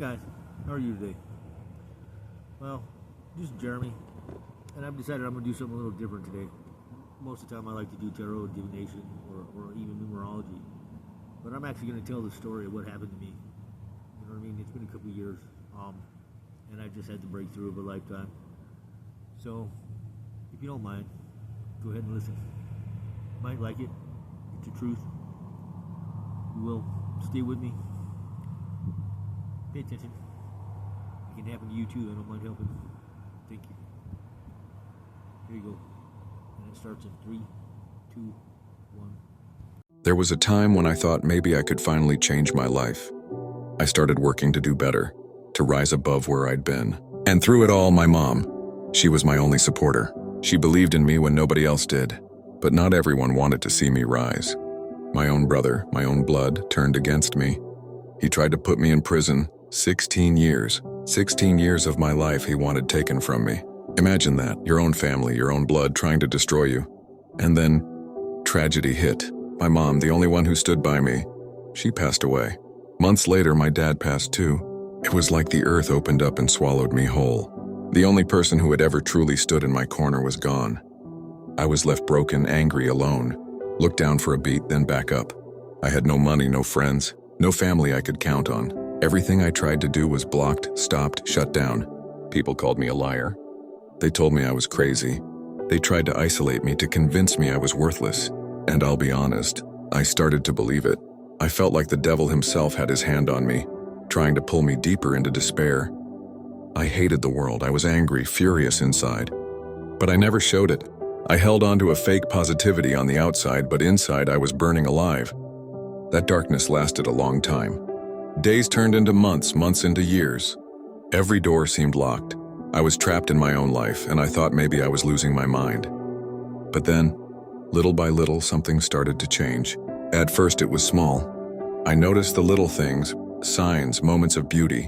guys, how are you today? Well, this is Jeremy, and I've decided I'm going to do something a little different today. Most of the time I like to do tarot and divination or even numerology, but I'm actually going to tell the story of what happened to me. You know what I mean? It's been a couple of years, and I've just had the breakthrough of a lifetime. So, if you don't mind, go ahead and listen. You might like it. It's the truth. You will stay with me. Pay attention. It can happen to you too. I don't mind helping. Thank you. Here you go. And it starts in 3, 2, 1. There was a time when I thought maybe I could finally change my life. I started working to do better, to rise above where I'd been. And through it all, my mom, she was my only supporter. She believed in me when nobody else did. But not everyone wanted to see me rise. My own brother, my own blood, turned against me. He tried to put me in prison. 16 years. 16 years of my life he wanted taken from me. Imagine that, your own family, your own blood trying to destroy you. And then, tragedy hit. My mom, the only one who stood by me, she passed away. Months later, my dad passed too. It was like the earth opened up and swallowed me whole. The only person who had ever truly stood in my corner was gone. I was left broken, angry, alone. Looked down for a beat, then back up. I had no money, no friends, no family I could count on. Everything I tried to do was blocked, stopped, shut down. People called me a liar. They told me I was crazy. They tried to isolate me, to convince me I was worthless. And I'll be honest, I started to believe it. I felt like the devil himself had his hand on me, trying to pull me deeper into despair. I hated the world. I was angry, furious inside. But I never showed it. I held on to a fake positivity on the outside, but inside I was burning alive. That darkness lasted a long time. Days turned into months, months into years. Every door seemed locked. I was trapped in my own life, and I thought maybe I was losing my mind. But then, little by little, something started to change. At first, it was small. I noticed the little things, signs, moments of beauty,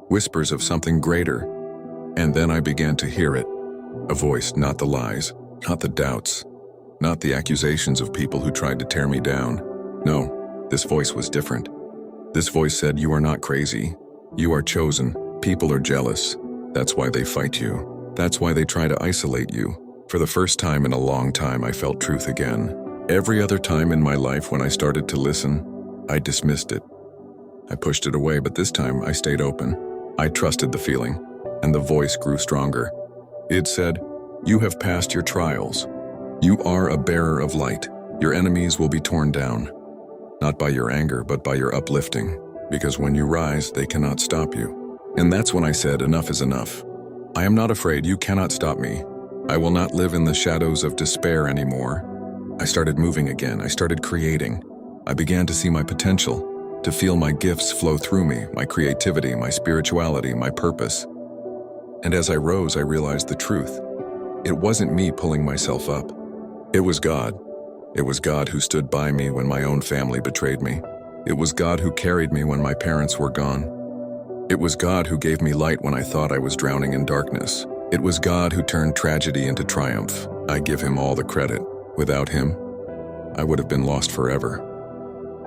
whispers of something greater. And then I began to hear it. A voice, not the lies, not the doubts, not the accusations of people who tried to tear me down. No, this voice was different. This voice said, "You are not crazy. You are chosen. People are jealous. That's why they fight you. That's why they try to isolate you." For the first time in a long time, I felt truth again. Every other time in my life when I started to listen, I dismissed it. I pushed it away, but this time I stayed open. I trusted the feeling, and the voice grew stronger. It said, "You have passed your trials. You are a bearer of light. Your enemies will be torn down. Not by your anger, but by your uplifting. Because when you rise, they cannot stop you." And that's when I said, enough is enough. I am not afraid. You cannot stop me. I will not live in the shadows of despair anymore. I started moving again. I started creating. I began to see my potential, to feel my gifts flow through me, my creativity, my spirituality, my purpose. And as I rose, I realized the truth. It wasn't me pulling myself up. It was God. It was God who stood by me when my own family betrayed me. It was God who carried me when my parents were gone. It was God who gave me light when I thought I was drowning in darkness. It was God who turned tragedy into triumph. I give him all the credit. Without him, I would have been lost forever.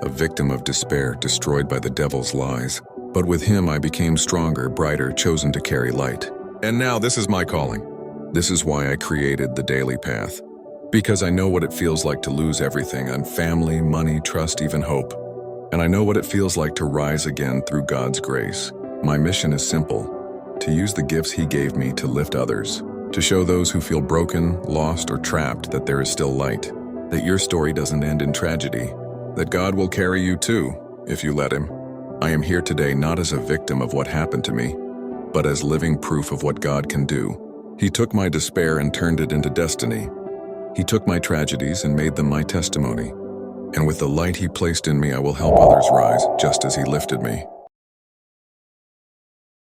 A victim of despair, destroyed by the devil's lies. But with him, I became stronger, brighter, chosen to carry light. And now this is my calling. This is why I created the Daily Path. Because I know what it feels like to lose everything, and family, money, trust, even hope. And I know what it feels like to rise again through God's grace. My mission is simple: to use the gifts he gave me to lift others, to show those who feel broken, lost, or trapped that there is still light, that your story doesn't end in tragedy, that God will carry you too, if you let him. I am here today not as a victim of what happened to me, but as living proof of what God can do. He took my despair and turned it into destiny. He took my tragedies and made them my testimony. And with the light he placed in me, I will help others rise, just as he lifted me.